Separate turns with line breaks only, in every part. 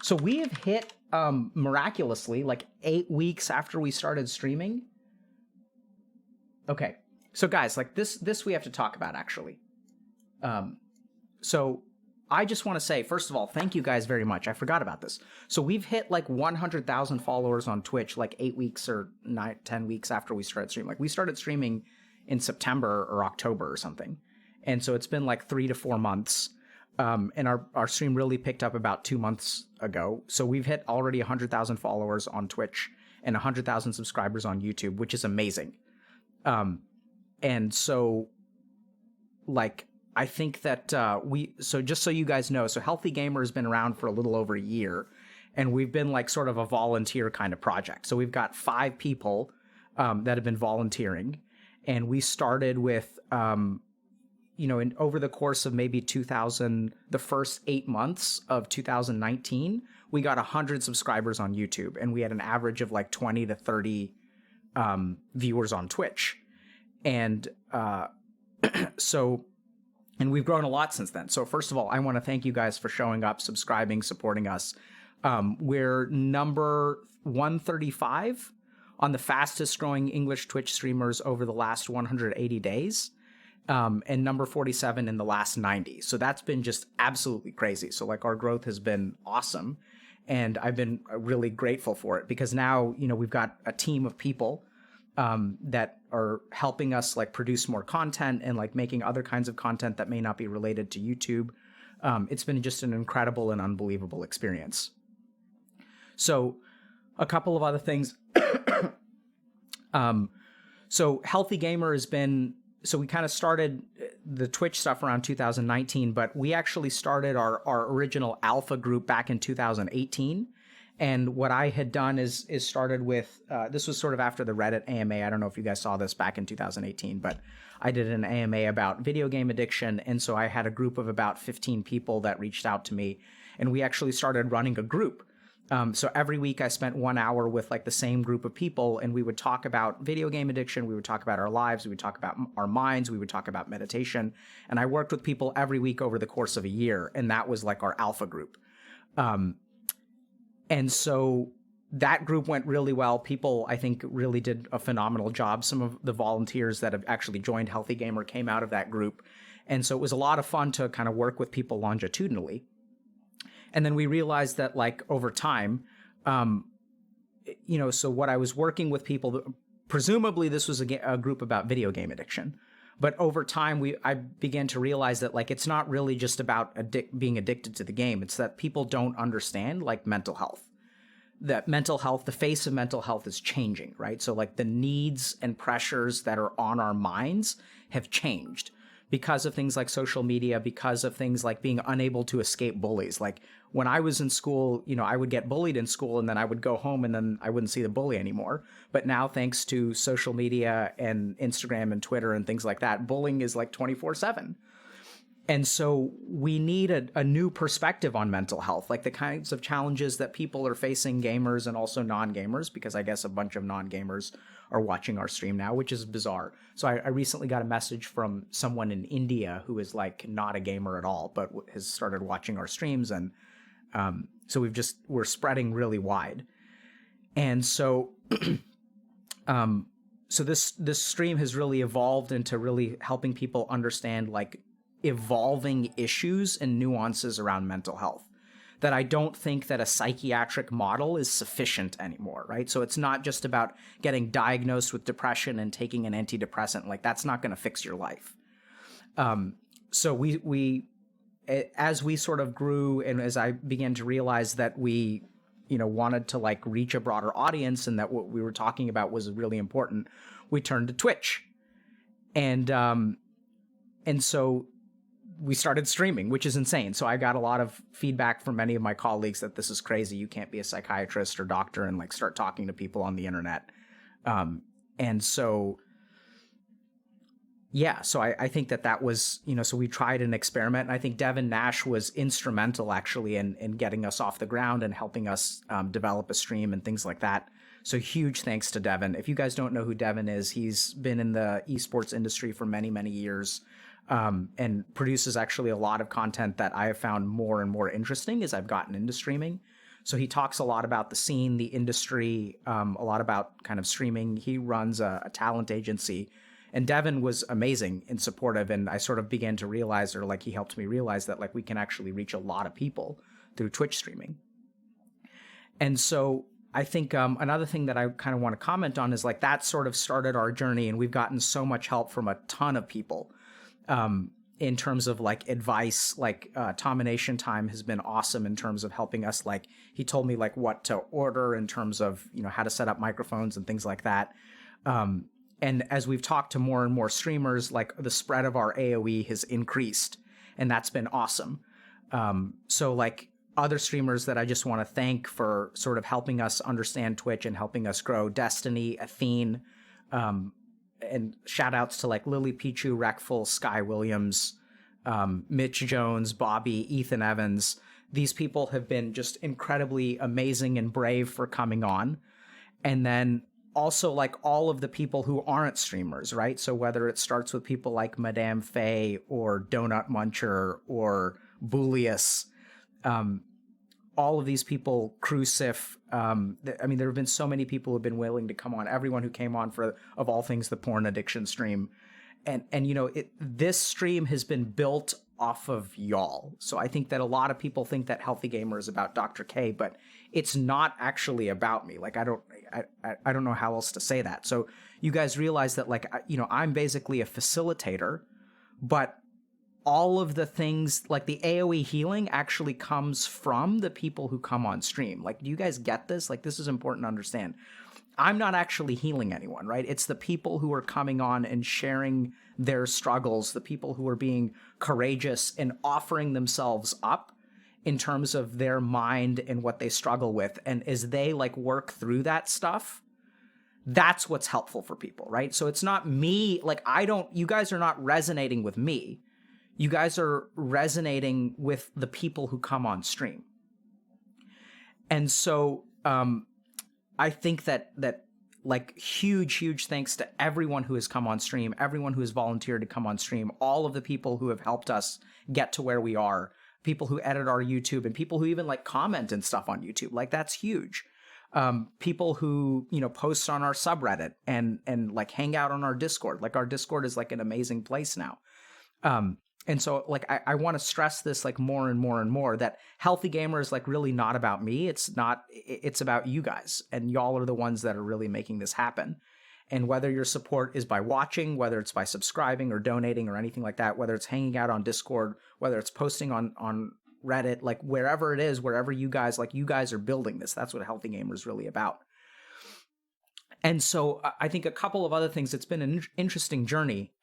So we have hit miraculously like 8 weeks after we started streaming. Okay, so guys, like this we have to talk about actually. So I just want to say, first of all, thank you guys very much. I forgot about this. So we've hit like 100,000 followers on Twitch like 8 weeks or 10 weeks after we started streaming. Like we started streaming in September or October or something. And so it's been like 3 to 4 months. And our stream really picked up about 2 months ago. So we've hit already 100,000 followers on Twitch and 100,000 subscribers on YouTube, which is amazing. And so like, I think that so just so you guys know, so Healthy Gamer has been around for a little over a year, and we've been like sort of a volunteer kind of project. So we've got 5 people that have been volunteering, and we started with, over the course of maybe the first 8 months of 2019, we got 100 subscribers on YouTube, and we had an average of like 20 to 30 viewers on Twitch. And and we've grown a lot since then. So first of all, I want to thank you guys for showing up, subscribing, supporting us. We're number 135 on the fastest growing English Twitch streamers over the last 180 days. And number 47 in the last 90. So that's been just absolutely crazy. So like our growth has been awesome. And I've been really grateful for it because now, we've got a team of people that are helping us like produce more content and like making other kinds of content that may not be related to YouTube. It's been just an incredible and unbelievable experience. So a couple of other things. So Healthy Gamer has been, so we kind of started the Twitch stuff around 2019, but we actually started our original alpha group back in 2018. And what I had done is started with, this was sort of after the Reddit AMA. I don't know if you guys saw this back in 2018, but I did an AMA about video game addiction. And so I had a group of about 15 people that reached out to me, and we actually started running a group. So every week I spent 1 hour with like the same group of people, and we would talk about video game addiction. We would talk about our lives. We would talk about our minds. We would talk about meditation. And I worked with people every week over the course of a year. And that was like our alpha group. And so that group went really well. People, I think, really did a phenomenal job. Some of the volunteers that have actually joined Healthy Gamer came out of that group. And so it was a lot of fun to kind of work with people longitudinally. And then we realized that like over time, so what I was working with people, presumably this was a group about video game addiction. But over time, I began to realize that like it's not really just about being addicted to the game. It's that people don't understand like mental health. That mental health, the face of mental health is changing, right? So like the needs and pressures that are on our minds have changed because of things like social media, because of things like being unable to escape bullies. Like when I was in school, I would get bullied in school and then I would go home and then I wouldn't see the bully anymore. But now thanks to social media and Instagram and Twitter and things like that, bullying is like 24/7. And so we need a new perspective on mental health, like the kinds of challenges that people are facing, gamers and also non-gamers, because I guess a bunch of non-gamers are watching our stream now, which is bizarre. So I recently got a message from someone in India who is like not a gamer at all, but has started watching our streams. And so we're spreading really wide. And so, so this stream has really evolved into really helping people understand like evolving issues and nuances around mental health, that I don't think that a psychiatric model is sufficient anymore, right? So it's not just about getting diagnosed with depression and taking an antidepressant. Like that's not going to fix your life. So we as we sort of grew and as I began to realize that we, wanted to like reach a broader audience and that what we were talking about was really important, we turned to Twitch. And so we started streaming, which is insane. So I got a lot of feedback from many of my colleagues that this is crazy. You can't be a psychiatrist or doctor and like start talking to people on the internet. And so, yeah, so I think that was, so we tried an experiment. And I think Devin Nash was instrumental actually in getting us off the ground and helping us develop a stream and things like that. So huge thanks to Devin. If you guys don't know who Devin is, he's been in the esports industry for many, many years. And produces actually a lot of content that I have found more and more interesting as I've gotten into streaming. So he talks a lot about the scene, the industry, a lot about kind of streaming. He runs a talent agency, and Devin was amazing and supportive. And I sort of began to realize, or like he helped me realize that like we can actually reach a lot of people through Twitch streaming. And so I think another thing that I kind of want to comment on is like that sort of started our journey, and we've gotten so much help from a ton of people in terms of like advice. Like Tomination Time has been awesome in terms of helping us. Like he told me like what to order in terms of, you know, how to set up microphones and things like that. And as we've talked to more and more streamers, like the spread of our AOE has increased, and that's been awesome. So like other streamers that I just want to thank for sort of helping us understand Twitch and helping us grow: Destiny, Athene, and shout outs to like Lily Pichu, Reckful, Sky Williams, Mitch Jones, Bobby, Ethan Evans. These people have been just incredibly amazing and brave for coming on. And then also like all of the people who aren't streamers, right? So whether it starts with people like Madame Faye or Donut Muncher or Booleus, all of these people, Crucif, I mean, there have been so many people who have been willing to come on. Everyone who came on for, of all things, the porn addiction stream. And you know, this stream has been built off of y'all. So I think that a lot of people think that Healthy Gamer is about Dr. K, but it's not actually about me. Like, I don't know how else to say that. So you guys realize that, like, you know, I'm basically a facilitator, but all of the things like the AoE healing actually comes from the people who come on stream. Like, do you guys get this? Like, this is important to understand. I'm not actually healing anyone, right? It's the people who are coming on and sharing their struggles, the people who are being courageous and offering themselves up in terms of their mind and what they struggle with. And as they like work through that stuff, that's what's helpful for people, right? So it's not me, like you guys are not resonating with me. You guys are resonating with the people who come on stream. And so I think that like huge thanks to everyone who has come on stream, everyone who has volunteered to come on stream, all of the people who have helped us get to where we are, people who edit our YouTube, and people who even like comment and stuff on YouTube. Like, that's huge. People who, you know, post on our subreddit and like hang out on our Discord. Like, our Discord is like an amazing place now. And so, like, I want to stress this, like, more and more and more, that Healthy Gamer is, like, really not about me. It's about you guys. And y'all are the ones that are really making this happen. And whether your support is by watching, whether it's by subscribing or donating or anything like that, whether it's hanging out on Discord, whether it's posting on Reddit, like, wherever it is, wherever you guys are building this. That's what Healthy Gamer is really about. And so I think a couple of other things, it's been an interesting journey.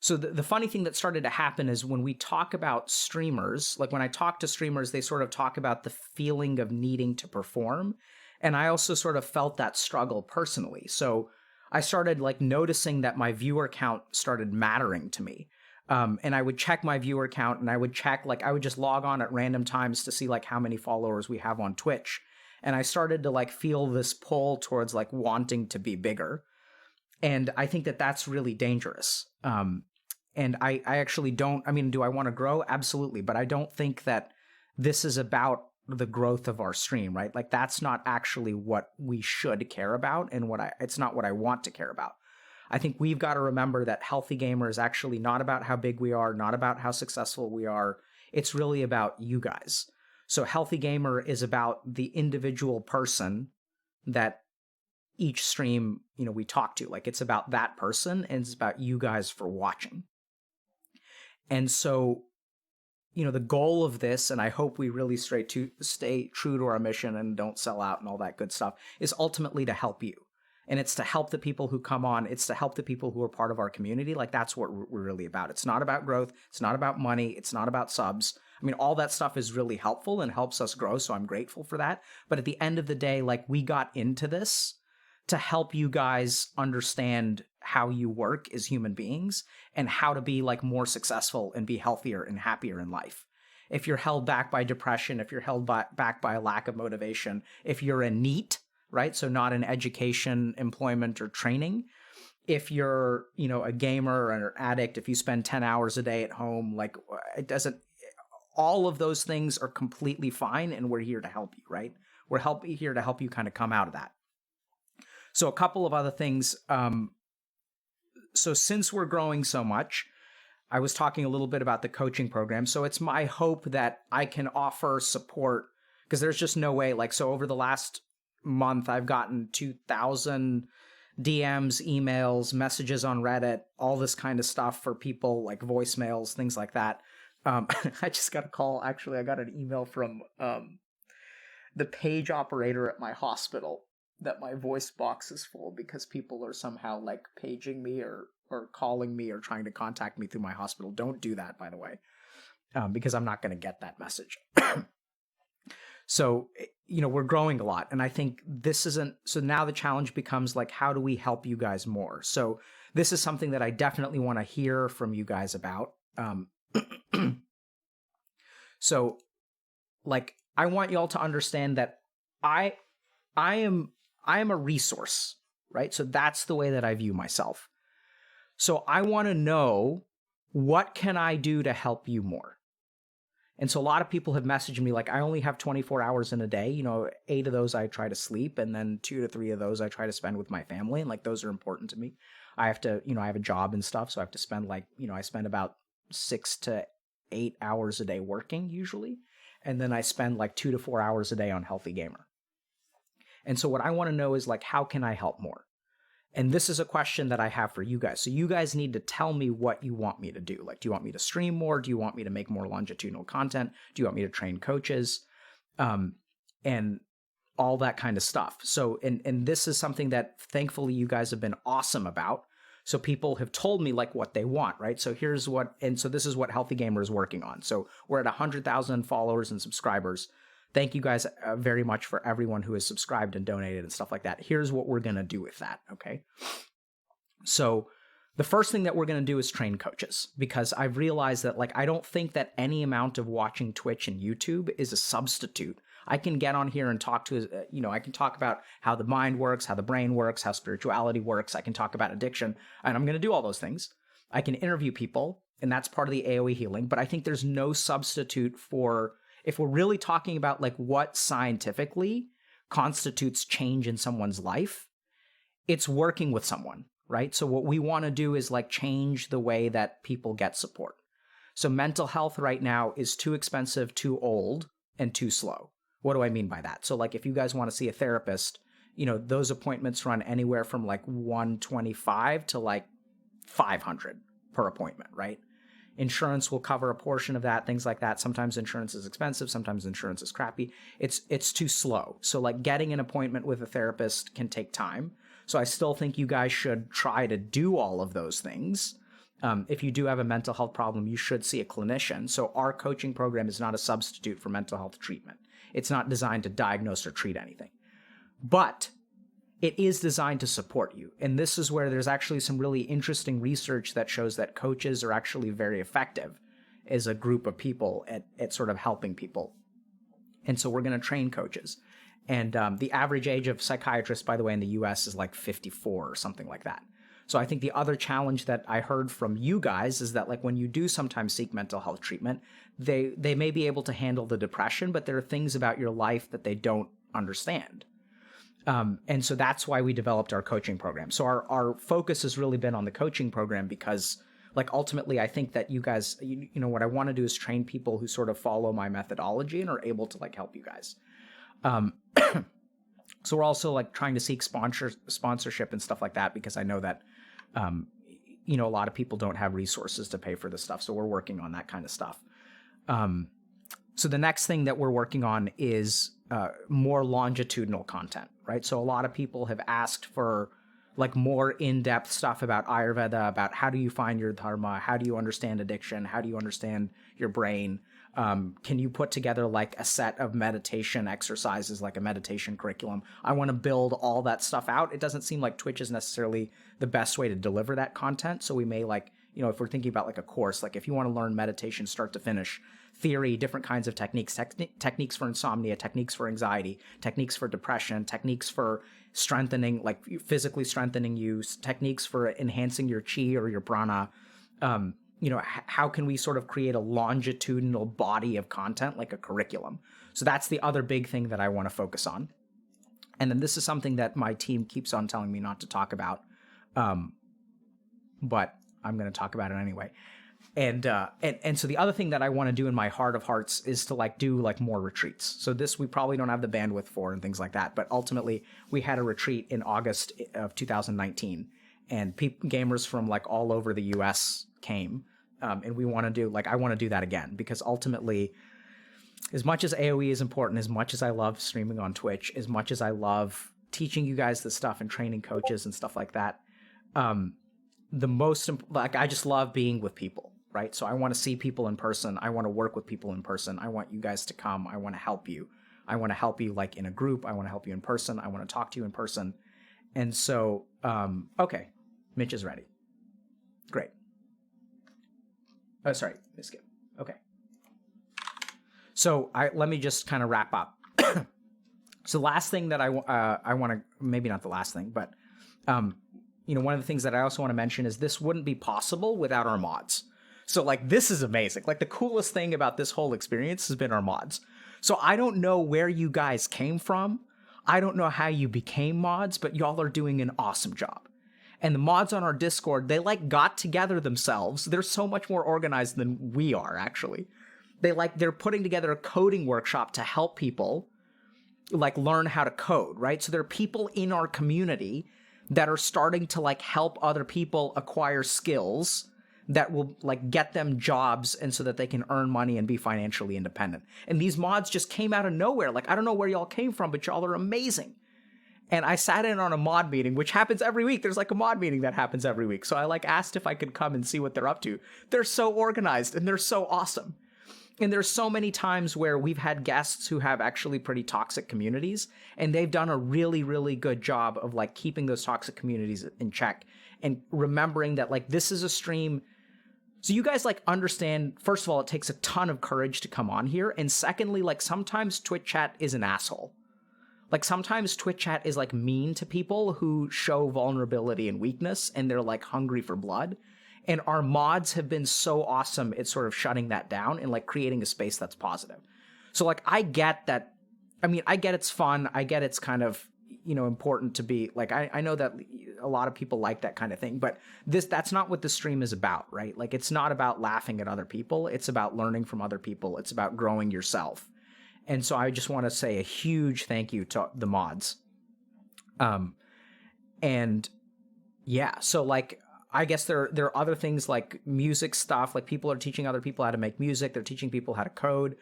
So the funny thing that started to happen is when we talk about streamers, like when I talk to streamers, they sort of talk about the feeling of needing to perform. And I also sort of felt that struggle personally. So I started like noticing that my viewer count started mattering to me. And I would check my viewer count, and I would check, like, I would just log on at random times to see like how many followers we have on Twitch. And I started to like feel this pull towards like wanting to be bigger. And I think that that's really dangerous. And I actually don't, I mean, do I want to grow? Absolutely. But I don't think that this is about the growth of our stream, right? Like, that's not actually what we should care about, and it's not what I want to care about. I think we've got to remember that Healthy Gamer is actually not about how big we are, not about how successful we are. It's really about you guys. So Healthy Gamer is about the individual person that each stream, you know, we talk to. Like, it's about that person, and it's about you guys for watching. And so, you know, the goal of this, and I hope we really stay true to our mission and don't sell out and all that good stuff, is ultimately to help you. And it's to help the people who come on. It's to help the people who are part of our community. Like, that's what we're really about. It's not about growth. It's not about money. It's not about subs. I mean, all that stuff is really helpful and helps us grow. So I'm grateful for that. But at the end of the day, like, we got into this to help you guys understand how you work as human beings and how to be like more successful and be healthier and happier in life. If you're held back by depression, if you're held back by a lack of motivation, if you're in NEET, right? So not in education, employment, or training. If you're, you know, a gamer or an addict, if you spend 10 hours a day at home, like, it doesn't, all of those things are completely fine, and we're here to help you, right? We're here to help you kind of come out of that. So a couple of other things. So since we're growing so much, I was talking a little bit about the coaching program. So it's my hope that I can offer support, because there's just no way, like, so over the last month, I've gotten 2,000 DMs, emails, messages on Reddit, all this kind of stuff for people, like voicemails, things like that. I just got a call. Actually, I got an email from the page operator at my hospital that my voice box is full because people are somehow like paging me or calling me or trying to contact me through my hospital. Don't do that, by the way, because I'm not going to get that message. So, we're growing a lot. And I think so now the challenge becomes like, how do we help you guys more? So this is something that I definitely want to hear from you guys about. So like, I want y'all to understand that I am a resource, right? So that's the way that I view myself. So I want to know, what can I do to help you more? And so a lot of people have messaged me like, I only have 24 hours in a day. 8 of those I try to sleep, and then 2 to 3 of those I try to spend with my family. And like, those are important to me. I have to, I have a job and stuff. So I have to spend like, I spend about 6 to 8 hours a day working usually. And then I spend like 2 to 4 hours a day on Healthy Gamer. And so what I want to know is like, how can I help more? And this is a question that I have for you guys. So you guys need to tell me what you want me to do. Like, do you want me to stream more? Do you want me to make more longitudinal content? Do you want me to train coaches? And all that kind of stuff. So, and this is something that thankfully you guys have been awesome about. So people have told me like what they want, right? So so this is what Healthy Gamer is working on. So we're at 100,000 followers and subscribers. Thank you guys very much for everyone who has subscribed and donated and stuff like that. Here's what we're going to do with that, okay? So the first thing that we're going to do is train coaches, because I've realized that like, I don't think that any amount of watching Twitch and YouTube is a substitute. I can get on here and talk to, I can talk about how the mind works, how the brain works, how spirituality works. I can talk about addiction, and I'm going to do all those things. I can interview people, and that's part of the AOE healing, but I think there's no substitute for, if we're really talking about like what scientifically constitutes change in someone's life, it's working with someone, right? So what we want to do is like change the way that people get support. So mental health right now is too expensive, too old, and too slow. What do I mean by that? So like, if you guys want to see a therapist, those appointments run anywhere from like $125 to like $500 per appointment, right? Insurance will cover a portion of that, things like that. Sometimes insurance is expensive, sometimes insurance is crappy. It's too slow. So like, getting an appointment with a therapist can take time. So I still think you guys should try to do all of those things. If you do have a mental health problem, you should see a clinician. So our coaching program is not a substitute for mental health treatment. It's not designed to diagnose or treat anything. But it is designed to support you. And this is where there's actually some really interesting research that shows that coaches are actually very effective as a group of people at sort of helping people. And so we're going to train coaches. And the average age of psychiatrists, by the way, in the US is like 54 or something like that. So I think the other challenge that I heard from you guys is that like, when you do sometimes seek mental health treatment, they may be able to handle the depression, but there are things about your life that they don't understand. And so that's why we developed our coaching program. So our focus has really been on the coaching program, because like, ultimately, I think that you guys, what I want to do is train people who sort of follow my methodology and are able to like help you guys. So we're also like trying to seek sponsorship and stuff like that, because I know that, a lot of people don't have resources to pay for this stuff. So we're working on that kind of stuff. So the next thing that we're working on is more longitudinal content, right? So a lot of people have asked for like more in-depth stuff about Ayurveda, about how do you find your dharma, how do you understand addiction, how do you understand your brain. Can you put together like a set of meditation exercises, like a meditation curriculum? I want to build all that stuff out. It doesn't seem like Twitch is necessarily the best way to deliver that content. So we may like, if we're thinking about like a course, like if you want to learn meditation start to finish, theory, different kinds of techniques, techniques for insomnia, techniques for anxiety, techniques for depression, techniques for strengthening, like physically strengthening you, techniques for enhancing your chi or your prana, how can we sort of create a longitudinal body of content, like a curriculum? So that's the other big thing that I want to focus on. And then this is something that my team keeps on telling me not to talk about, but I'm going to talk about it anyway. And so the other thing that I want to do in my heart of hearts is to do more retreats. So this we probably don't have the bandwidth for and things like that. But ultimately, we had a retreat in August of 2019, and gamers from all over the U.S. came, and we want to do I want to do that again, because ultimately, as much as AOE is important, as much as I love streaming on Twitch, as much as I love teaching you guys this stuff and training coaches and stuff like that, the most I just love being with people. Right? So I want to see people in person. I want to work with people in person. I want you guys to come. I want to help you. I want to help you in a group. I want to help you in person. I want to talk to you in person. And so, okay, Mitch is ready. Great. Oh, sorry, Skip. Okay. So let me just kind of wrap up. So last thing that I want to, maybe not the last thing, but one of the things that I also want to mention is this wouldn't be possible without our mods. So this is amazing. The coolest thing about this whole experience has been our mods. So I don't know where you guys came from. I don't know how you became mods, but y'all are doing an awesome job. And the mods on our Discord, they got together themselves. They're so much more organized than we are, actually. They're putting together a coding workshop to help people learn how to code, right? So there are people in our community that are starting to help other people acquire skills that will get them jobs, and so that they can earn money and be financially independent. And these mods just came out of nowhere. I don't know where y'all came from, but y'all are amazing. And I sat in on a mod meeting, which happens every week. There's a mod meeting that happens every week. So I asked if I could come and see what they're up to. They're so organized and they're so awesome. And there's so many times where we've had guests who have actually pretty toxic communities, and they've done a really, really good job of keeping those toxic communities in check and remembering that this is a stream. So you guys understand, first of all, it takes a ton of courage to come on here. And secondly, sometimes Twitch chat is an asshole. Sometimes Twitch chat is mean to people who show vulnerability and weakness, and they're hungry for blood. And our mods have been so awesome at sort of shutting that down and creating a space that's positive. So I get that. I mean, I get it's fun. I get it's kind of, important to be I know that a lot of people like that kind of thing, but that's not what the stream is about, right? It's not about laughing at other people. It's about learning from other people. It's about growing yourself. And so I just want to say a huge thank you to the mods. And yeah, so I guess there are other things music stuff. People are teaching other people how to make music. They're teaching people how to code.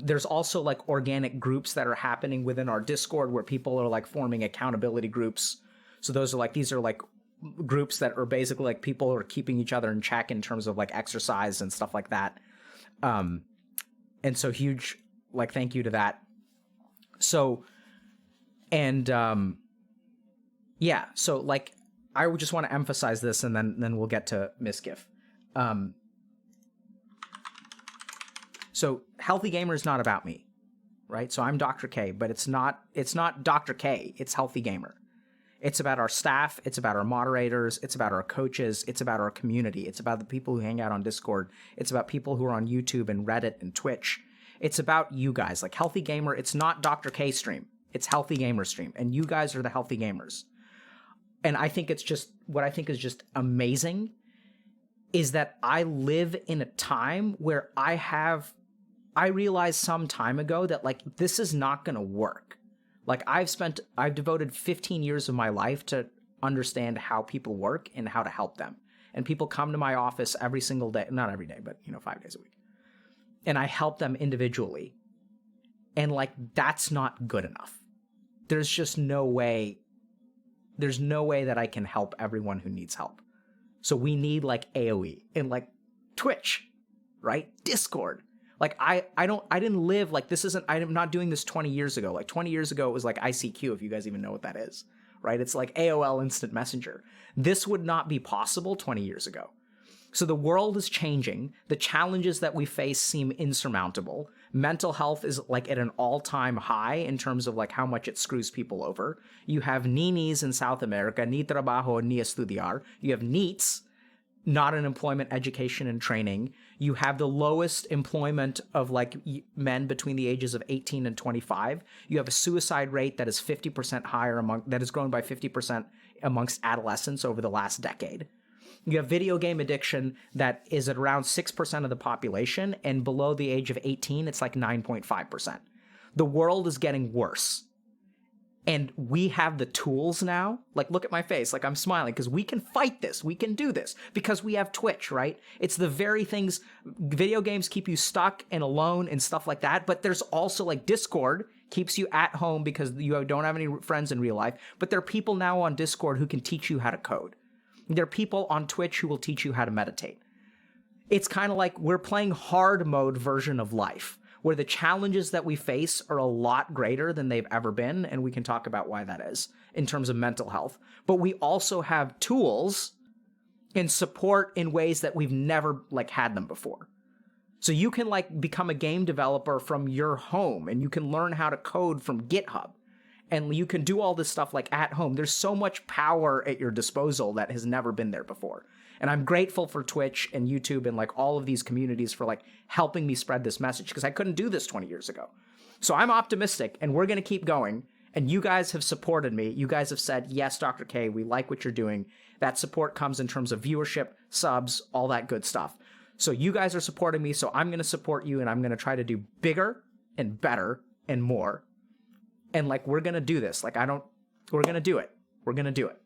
There's also organic groups that are happening within our Discord where people are forming accountability groups. So those are these are groups that are basically people are keeping each other in check in terms of exercise and stuff like that. And so huge thank you to that. So, and yeah, so I would just want to emphasize this, and then we'll get to Misgif. So Healthy Gamer is not about me, right? So I'm Dr. K, but it's not Dr. K, it's Healthy Gamer. It's about our staff, it's about our moderators, it's about our coaches, it's about our community, it's about the people who hang out on Discord, it's about people who are on YouTube and Reddit and Twitch. It's about you guys. Healthy Gamer, it's not Dr. K stream, it's Healthy Gamer stream, and you guys are the Healthy Gamers. And I think it's just, what I think is just amazing is that I live in a time where I realized some time ago that this is not going to work. I've devoted 15 years of my life to understand how people work and how to help them. And people come to my office every single day, not every day, but 5 days a week. And I help them individually. And that's not good enough. There's just no way. There's no way that I can help everyone who needs help. So we need AOE and Twitch, right? Discord. I didn't live this isn't, I'm not doing this 20 years ago. 20 years ago, it was ICQ, if you guys even know what that is, right? It's AOL Instant Messenger. This would not be possible 20 years ago. So the world is changing. The challenges that we face seem insurmountable. Mental health is at an all-time high in terms of how much it screws people over. You have ninis in South America, ni trabajo ni estudiar. You have NEETs, not in employment, education, and training. You have the lowest employment of like men between the ages of 18 and 25. You have a suicide rate that is 50% higher that has grown by 50% amongst adolescents over the last decade. You have video game addiction that is at around 6% of the population, and below the age of 18, it's like 9.5%. The world is getting worse. And we have the tools now. Like, look at my face. Like, I'm smiling because we can fight this. We can do this because we have Twitch, right? It's the very things. Video games keep you stuck and alone and stuff like that. But there's also like Discord keeps you at home because you don't have any friends in real life. But there are people now on Discord who can teach you how to code. There are people on Twitch who will teach you how to meditate. It's kind of like we're playing hard mode version of life, where the challenges that we face are a lot greater than they've ever been, and we can talk about why that is in terms of mental health. But we also have tools and support in ways that we've never like had them before. So you can like become a game developer from your home, and you can learn how to code from GitHub, and you can do all this stuff like at home. There's so much power at your disposal that has never been there before. And I'm grateful for Twitch and YouTube and like all of these communities for like helping me spread this message, because I couldn't do this 20 years ago. So I'm optimistic, and we're going to keep going. And you guys have supported me. You guys have said, yes, Dr. K, we like what you're doing. That support comes in terms of viewership, subs, all that good stuff. So you guys are supporting me. So I'm going to support you, and I'm going to try to do bigger and better and more. And like, we're going to do this. Like, we're going to do it. We're going to do it.